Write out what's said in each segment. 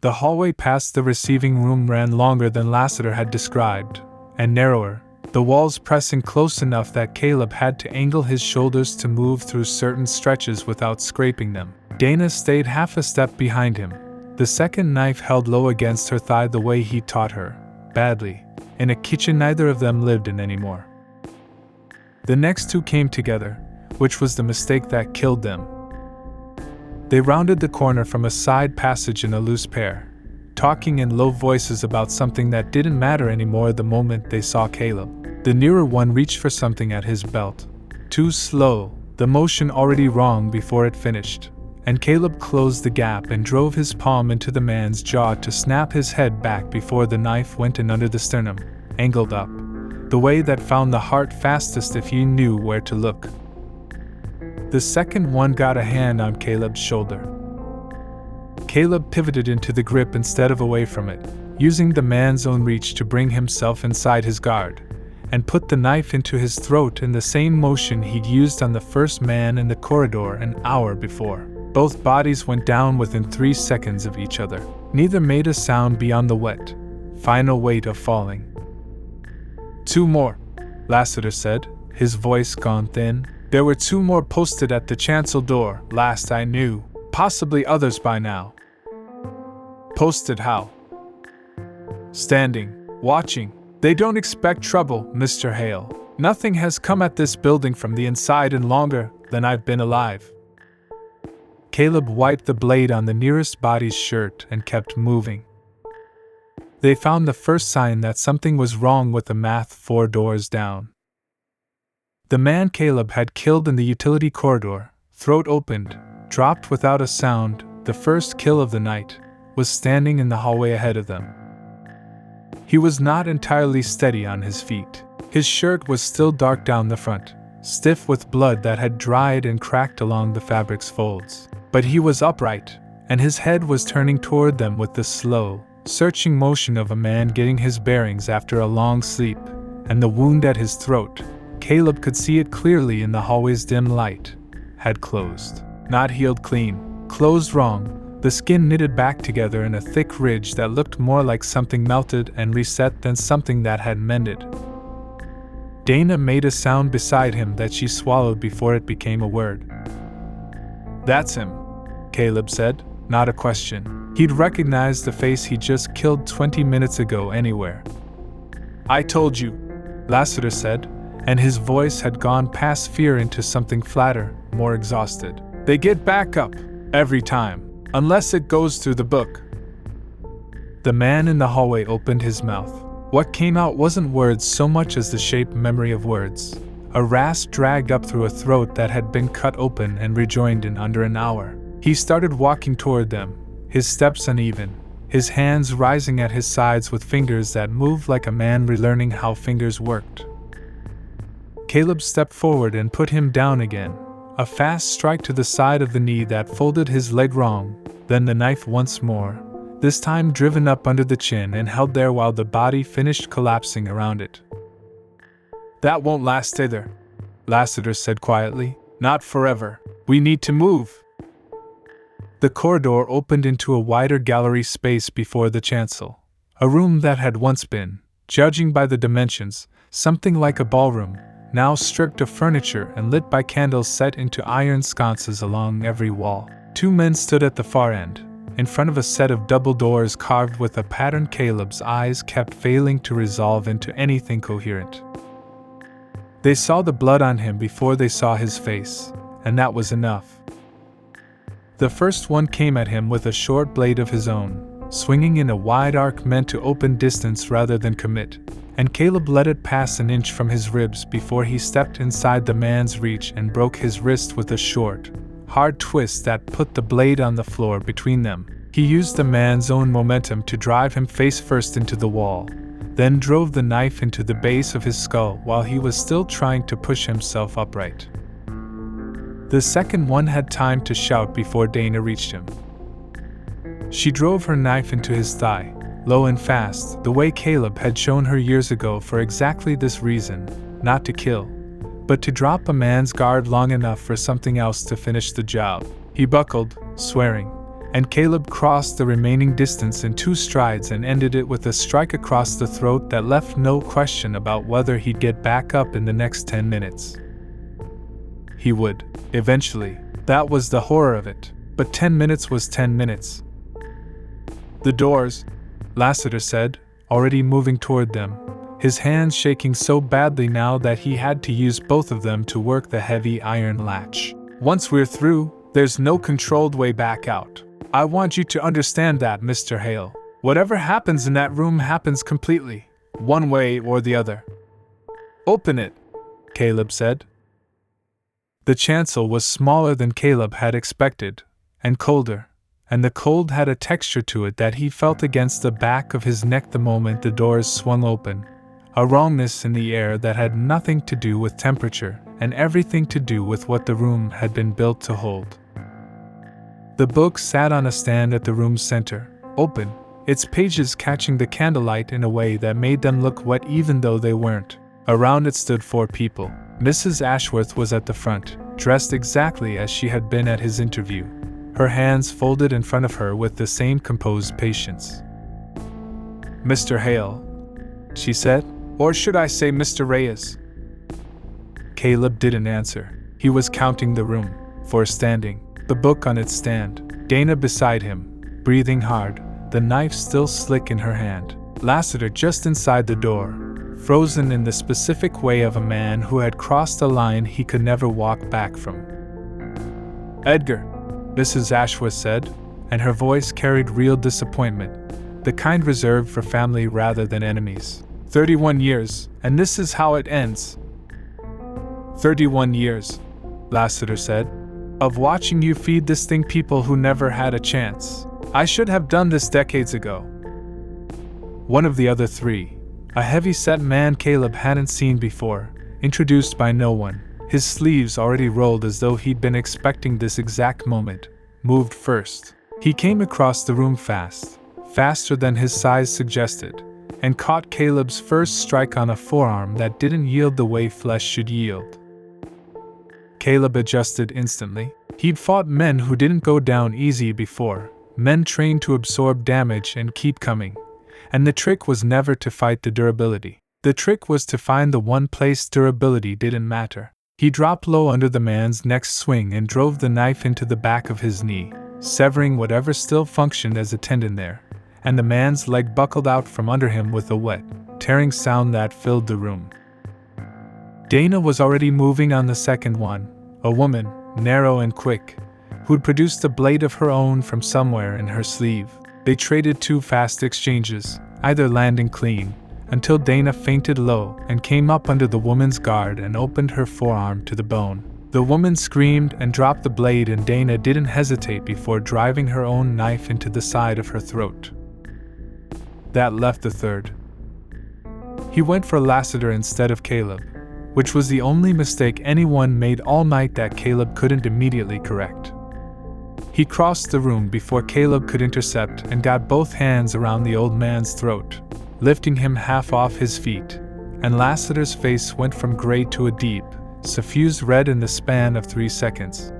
The hallway past the receiving room ran longer than Lassiter had described, and narrower, the walls pressing close enough that Caleb had to angle his shoulders to move through certain stretches without scraping them. Dana stayed half a step behind him, the second knife held low against her thigh the way he taught her, badly, in a kitchen neither of them lived in anymore. The next two came together, which was the mistake that killed them. They rounded the corner from a side passage in a loose pair, talking in low voices about something that didn't matter anymore the moment they saw Caleb. The nearer one reached for something at his belt. Too slow, the motion already wrong before it finished, and Caleb closed the gap and drove his palm into the man's jaw to snap his head back before the knife went in under the sternum, angled up, the way that found the heart fastest if you knew where to look. The second one got a hand on Caleb's shoulder. Caleb pivoted into the grip instead of away from it, using the man's own reach to bring himself inside his guard, and put the knife into his throat in the same motion he'd used on the first man in the corridor an hour before. Both bodies went down within 3 seconds of each other. Neither made a sound beyond the wet, final weight of falling. "2 more," Lassiter said, his voice gone thin. "There were 2 more posted at the chancel door, last I knew. Possibly others by now." "Posted how?" "Standing, watching. They don't expect trouble, Mr. Hale. Nothing has come at this building from the inside in longer than I've been alive." Caleb wiped the blade on the nearest body's shirt and kept moving. They found the first sign that something was wrong with the math 4 doors down. The man Caleb had killed in the utility corridor, throat opened, dropped without a sound, the first kill of the night, was standing in the hallway ahead of them. He was not entirely steady on his feet. His shirt was still dark down the front, stiff with blood that had dried and cracked along the fabric's folds. But he was upright, and his head was turning toward them with the slow, searching motion of a man getting his bearings after a long sleep, and the wound at his throat, Caleb could see it clearly in the hallway's dim light, had closed. Not healed clean, closed wrong, the skin knitted back together in a thick ridge that looked more like something melted and reset than something that had mended. Dana made a sound beside him that she swallowed before it became a word. "That's him," Caleb said, not a question. He'd recognized the face he'd just killed 20 minutes ago anywhere. "I told you," Lassiter said, and his voice had gone past fear into something flatter, more exhausted. "They get back up, every time, unless it goes through the book." The man in the hallway opened his mouth. What came out wasn't words so much as the shape memory of words. A rasp dragged up through a throat that had been cut open and rejoined in under an hour. He started walking toward them, his steps uneven, his hands rising at his sides with fingers that moved like a man relearning how fingers worked. Caleb stepped forward and put him down again, a fast strike to the side of the knee that folded his leg wrong, then the knife once more, this time driven up under the chin and held there while the body finished collapsing around it. "That won't last either," Lassiter said quietly. "Not forever. We need to move." The corridor opened into a wider gallery space before the chancel, a room that had once been, judging by the dimensions, something like a ballroom, now stripped of furniture and lit by candles set into iron sconces along every wall. 2 men stood at the far end, in front of a set of double doors carved with a pattern Caleb's eyes kept failing to resolve into anything coherent. They saw the blood on him before they saw his face, and that was enough. The first one came at him with a short blade of his own, swinging in a wide arc meant to open distance rather than commit, and Caleb let it pass an inch from his ribs before he stepped inside the man's reach and broke his wrist with a short, hard twist that put the blade on the floor between them. He used the man's own momentum to drive him face first into the wall, then drove the knife into the base of his skull while he was still trying to push himself upright. The second one had time to shout before Dana reached him. She drove her knife into his thigh, low and fast, the way Caleb had shown her years ago for exactly this reason, not to kill, but to drop a man's guard long enough for something else to finish the job. He buckled, swearing, and Caleb crossed the remaining distance in 2 strides and ended it with a strike across the throat that left no question about whether he'd get back up in the next 10 minutes. He would, eventually. That was the horror of it, but 10 minutes was 10 minutes. "The doors," Lassiter said, already moving toward them, his hands shaking so badly now that he had to use both of them to work the heavy iron latch. "Once we're through, there's no controlled way back out. I want you to understand that, Mr. Hale. Whatever happens in that room happens completely, one way or the other." "Open it," Caleb said. The chancel was smaller than Caleb had expected, and colder, and the cold had a texture to it that he felt against the back of his neck the moment the doors swung open, a wrongness in the air that had nothing to do with temperature and everything to do with what the room had been built to hold. The book sat on a stand at the room's center, open, its pages catching the candlelight in a way that made them look wet even though they weren't. Around it stood 4 people. Mrs. Ashworth was at the front, dressed exactly as she had been at his interview, her hands folded in front of her with the same composed patience. "Mr. Hale," she said, "or should I say Mr. Reyes?" Caleb didn't answer. He was counting the room, 4 standing, the book on its stand, Dana beside him, breathing hard, the knife still slick in her hand, Lassiter just inside the door, frozen in the specific way of a man who had crossed a line he could never walk back from. "Edgar," Mrs. Ashworth said, and her voice carried real disappointment, the kind reserved for family rather than enemies. 31 years, and this is how it ends." 31 years, Lassiter said, "of watching you feed this thing people who never had a chance. I should have done this decades ago." One of the other 3, a heavy-set man Caleb hadn't seen before, introduced by no one, his sleeves already rolled as though he'd been expecting this exact moment, moved first. He came across the room fast, faster than his size suggested, and caught Caleb's first strike on a forearm that didn't yield the way flesh should yield. Caleb adjusted instantly. He'd fought men who didn't go down easy before, men trained to absorb damage and keep coming. And the trick was never to fight the durability. The trick was to find the one place durability didn't matter. He dropped low under the man's next swing and drove the knife into the back of his knee, severing whatever still functioned as a tendon there, and the man's leg buckled out from under him with a wet, tearing sound that filled the room. Dana was already moving on the second one, a woman, narrow and quick, who'd produced a blade of her own from somewhere in her sleeve. They traded 2 fast exchanges, either landing clean, until Dana fainted low and came up under the woman's guard and opened her forearm to the bone. The woman screamed and dropped the blade, and Dana didn't hesitate before driving her own knife into the side of her throat. That left the third. He went for Lassiter instead of Caleb, which was the only mistake anyone made all night that Caleb couldn't immediately correct. He crossed the room before Caleb could intercept and got both hands around the old man's throat, lifting him half off his feet, and Lassiter's face went from gray to a deep, suffused red in the span of 3 seconds.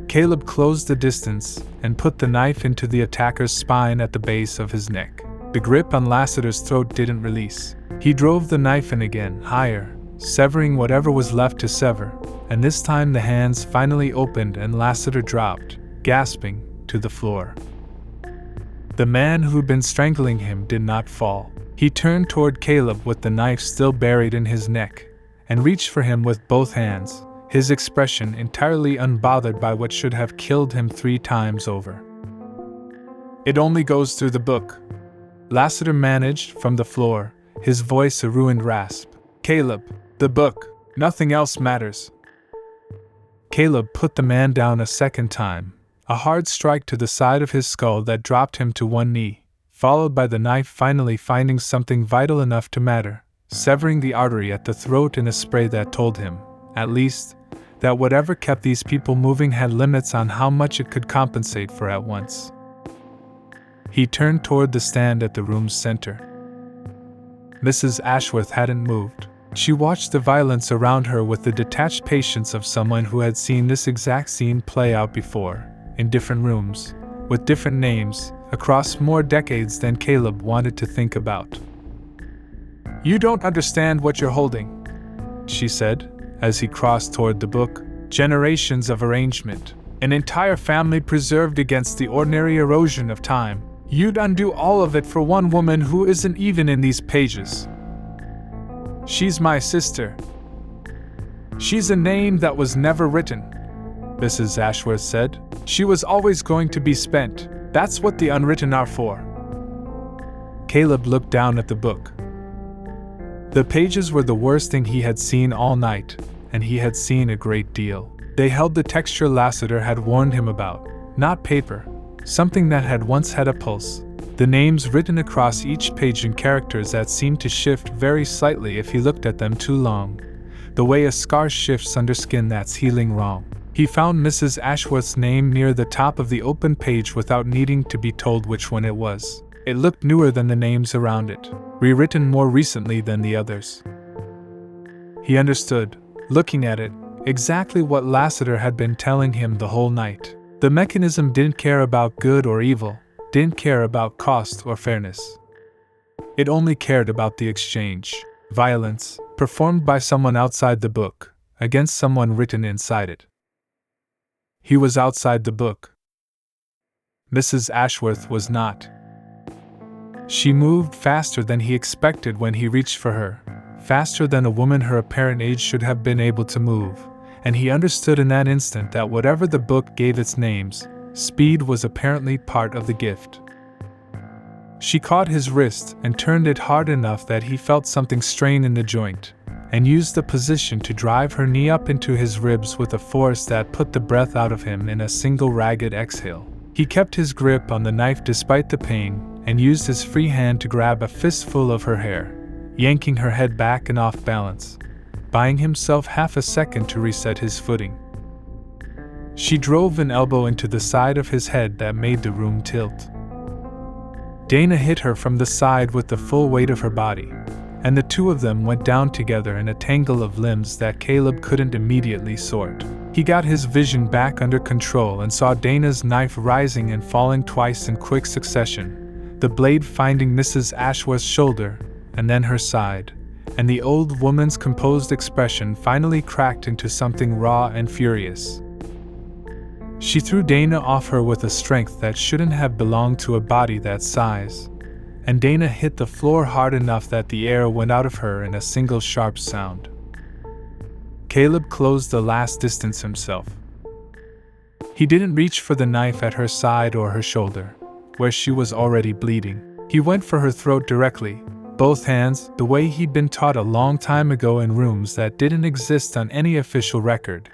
Caleb closed the distance and put the knife into the attacker's spine at the base of his neck. The grip on Lassiter's throat didn't release. He drove the knife in again, higher, severing whatever was left to sever, and this time the hands finally opened and Lassiter dropped, gasping, to the floor. The man who'd been strangling him did not fall. He turned toward Caleb with the knife still buried in his neck, and reached for him with both hands, his expression entirely unbothered by what should have killed him 3 times over. "It only goes through the book," Lassiter managed from the floor, his voice a ruined rasp. "Caleb, the book, nothing else matters." Caleb put the man down a second time, a hard strike to the side of his skull that dropped him to one knee, followed by the knife finally finding something vital enough to matter, severing the artery at the throat in a spray that told him, at least, that whatever kept these people moving had limits on how much it could compensate for at once. He turned toward the stand at the room's center. Mrs. Ashworth hadn't moved. She watched the violence around her with the detached patience of someone who had seen this exact scene play out before, in different rooms, with different names, across more decades than Caleb wanted to think about. "You don't understand what you're holding," she said, as he crossed toward the book. "Generations of arrangement, an entire family preserved against the ordinary erosion of time. You'd undo all of it for one woman who isn't even in these pages. She's my sister. She's a name that was never written," Mrs. Ashworth said. "She was always going to be spent. That's what the unwritten are for." Caleb looked down at the book. The pages were the worst thing he had seen all night, and he had seen a great deal. They held the texture Lassiter had warned him about, not paper, something that had once had a pulse. The names written across each page in characters that seemed to shift very slightly if he looked at them too long. The way a scar shifts under skin that's healing wrong. He found Mrs. Ashworth's name near the top of the open page without needing to be told which one it was. It looked newer than the names around it, rewritten more recently than the others. He understood, looking at it, exactly what Lassiter had been telling him the whole night. The mechanism didn't care about good or evil, didn't care about cost or fairness. It only cared about the exchange, violence, performed by someone outside the book, against someone written inside it. He was outside the book. Mrs. Ashworth was not. She moved faster than he expected when he reached for her, faster than a woman her apparent age should have been able to move, and he understood in that instant that whatever the book gave its names, speed was apparently part of the gift. She caught his wrist and turned it hard enough that he felt something strain in the joint, and used the position to drive her knee up into his ribs with a force that put the breath out of him in a single ragged exhale. He kept his grip on the knife despite the pain, and used his free hand to grab a fistful of her hair, yanking her head back and off balance, buying himself half a second to reset his footing. She drove an elbow into the side of his head that made the room tilt. Dana hit her from the side with the full weight of her body, and the two of them went down together in a tangle of limbs that Caleb couldn't immediately sort. He got his vision back under control and saw Dana's knife rising and falling twice in quick succession, the blade finding Mrs. Ashworth's shoulder, and then her side, and the old woman's composed expression finally cracked into something raw and furious. She threw Dana off her with a strength that shouldn't have belonged to a body that size, and Dana hit the floor hard enough that the air went out of her in a single sharp sound. Caleb closed the last distance himself. He didn't reach for the knife at her side or her shoulder, where she was already bleeding. He went for her throat directly, both hands, the way he'd been taught a long time ago in rooms that didn't exist on any official record,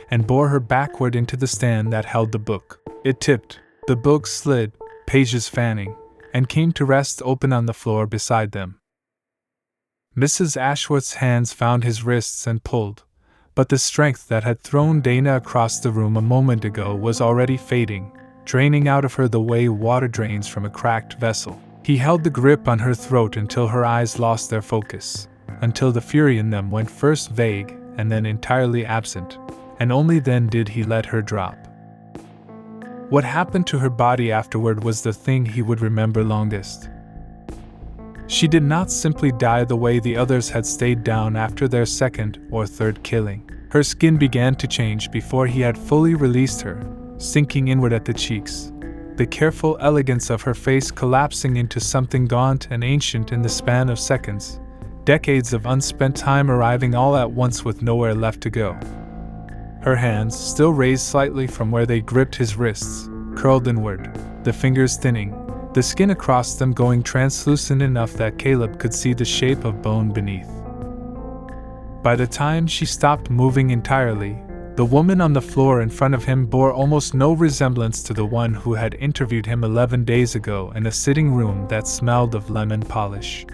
and bore her backward into the stand that held the book. It tipped, the book slid, pages fanning, and came to rest open on the floor beside them. Mrs. Ashworth's hands found his wrists and pulled, but the strength that had thrown Dana across the room a moment ago was already fading, draining out of her the way water drains from a cracked vessel. He held the grip on her throat until her eyes lost their focus, until the fury in them went first vague and then entirely absent, and only then did he let her drop. What happened to her body afterward was the thing he would remember longest. She did not simply die the way the others had stayed down after their second or third killing. Her skin began to change before he had fully released her, sinking inward at the cheeks, the careful elegance of her face collapsing into something gaunt and ancient in the span of seconds, decades of unspent time arriving all at once with nowhere left to go. Her hands, still raised slightly from where they gripped his wrists, curled inward, the fingers thinning, the skin across them going translucent enough that Caleb could see the shape of bone beneath. By the time she stopped moving entirely, the woman on the floor in front of him bore almost no resemblance to the one who had interviewed him 11 days ago in a sitting room that smelled of lemon polish.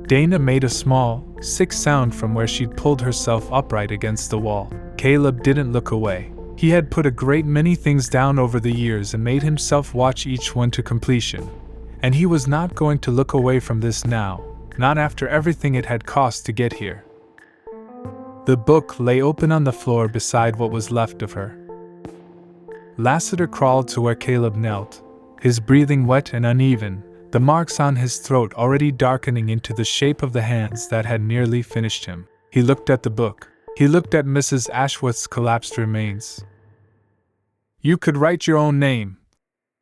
Dana made a small, sick sound from where she'd pulled herself upright against the wall. Caleb didn't look away. He had put a great many things down over the years and made himself watch each one to completion, and he was not going to look away from this now, not after everything it had cost to get here. The book lay open on the floor beside what was left of her. Lassiter crawled to where Caleb knelt, his breathing wet and uneven, the marks on his throat already darkening into the shape of the hands that had nearly finished him. He looked at the book. He looked at Mrs. Ashworth's collapsed remains. "You could write your own name,"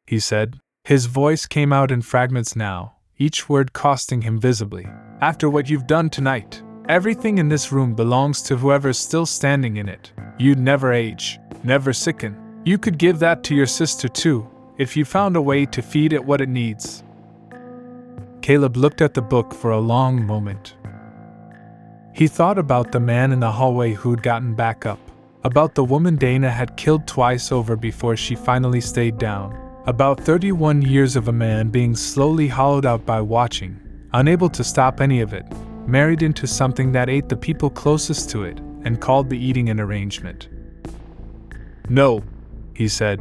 he said. His voice came out in fragments now, each word costing him visibly. "After what you've done tonight, everything in this room belongs to whoever's still standing in it. You'd never age, never sicken. You could give that to your sister too, if you found a way to feed it what it needs." Caleb looked at the book for a long moment. He thought about the man in the hallway who'd gotten back up, about the woman Dana had killed twice over before she finally stayed down, about 31 years of a man being slowly hollowed out by watching, unable to stop any of it, married into something that ate the people closest to it, and called the eating an arrangement. "No," he said.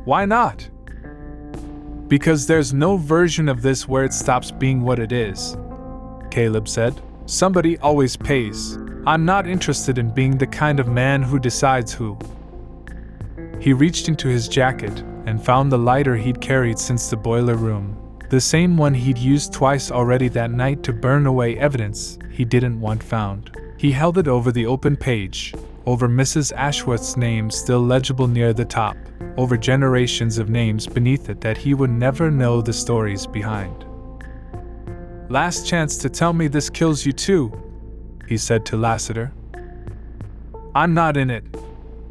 "Why not?" "Because there's no version of this where it stops being what it is," Caleb said. "Somebody always pays. I'm not interested in being the kind of man who decides who." He reached into his jacket and found the lighter he'd carried since the boiler room, the same one he'd used twice already that night to burn away evidence he didn't want found. He held it over the open page, over Mrs. Ashworth's name still legible near the top, over generations of names beneath it that he would never know the stories behind. "Last chance to tell me this kills you too," he said to Lassiter. "I'm not in it,"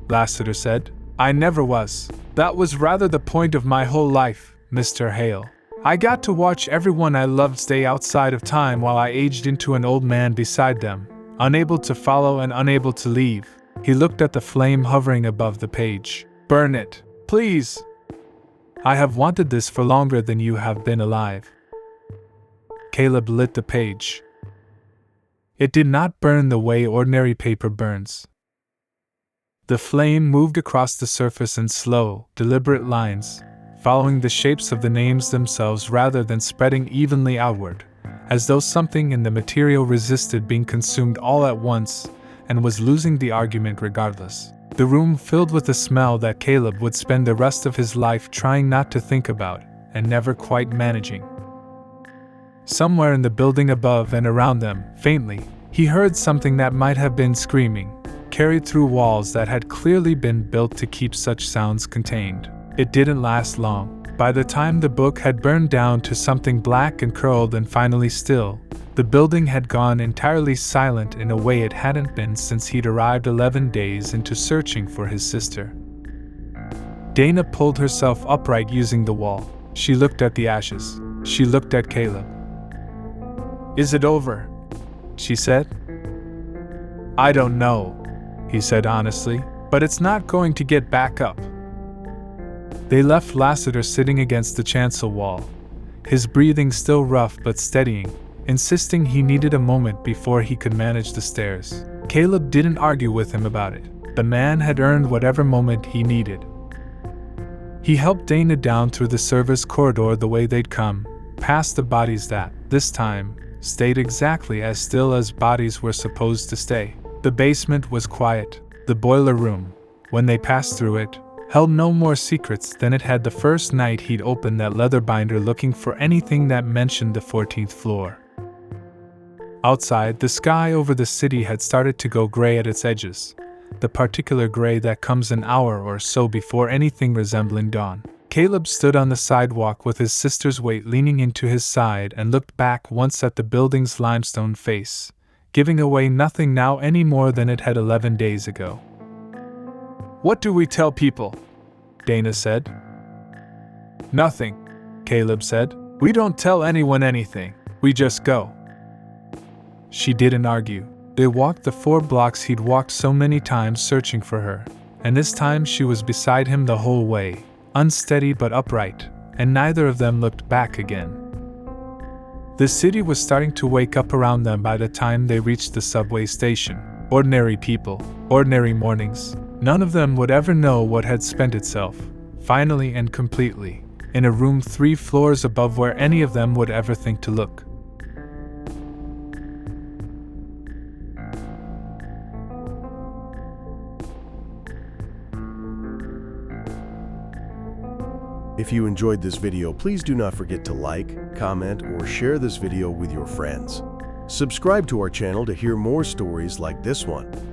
Lassiter said. "I never was. That was rather the point of my whole life, Mr. Hale. I got to watch everyone I loved stay outside of time while I aged into an old man beside them, unable to follow and unable to leave." He looked at the flame hovering above the page. "Burn it, please. I have wanted this for longer than you have been alive." Caleb lit the page. It did not burn the way ordinary paper burns. The flame moved across the surface in slow, deliberate lines, following the shapes of the names themselves rather than spreading evenly outward, as though something in the material resisted being consumed all at once and was losing the argument regardless. The room filled with a smell that Caleb would spend the rest of his life trying not to think about, and never quite managing. Somewhere in the building above and around them, faintly, he heard something that might have been screaming, carried through walls that had clearly been built to keep such sounds contained. It didn't last long. By the time the book had burned down to something black and curled and finally still, the building had gone entirely silent in a way it hadn't been since he'd arrived 11 days into searching for his sister. Dana pulled herself upright using the wall. She looked at the ashes. She looked at Caleb. "Is it over?" she said. "I don't know," he said honestly, "but it's not going to get back up." They left Lassiter sitting against the chancel wall, his breathing still rough but steadying, insisting he needed a moment before he could manage the stairs. Caleb didn't argue with him about it. The man had earned whatever moment he needed. He helped Dana down through the service corridor the way they'd come, past the bodies that, this time, stayed exactly as still as bodies were supposed to stay. The basement was quiet. The boiler room, when they passed through it, held no more secrets than it had the first night he'd opened that leather binder looking for anything that mentioned the 14th floor. Outside, the sky over the city had started to go gray at its edges, the particular gray that comes an hour or so before anything resembling dawn. Caleb stood on the sidewalk with his sister's weight leaning into his side and looked back once at the building's limestone face, giving away nothing now any more than it had 11 days ago. "What do we tell people?" Dana said. "Nothing," Caleb said. "We don't tell anyone anything. We just go." She didn't argue. They walked the 4 blocks he'd walked so many times searching for her, and this time she was beside him the whole way, unsteady but upright, and neither of them looked back again. The city was starting to wake up around them by the time they reached the subway station. Ordinary people, ordinary mornings. None of them would ever know what had spent itself, finally and completely, in a room 3 floors above where any of them would ever think to look. If you enjoyed this video, please do not forget to like, comment, or share this video with your friends. Subscribe to our channel to hear more stories like this one.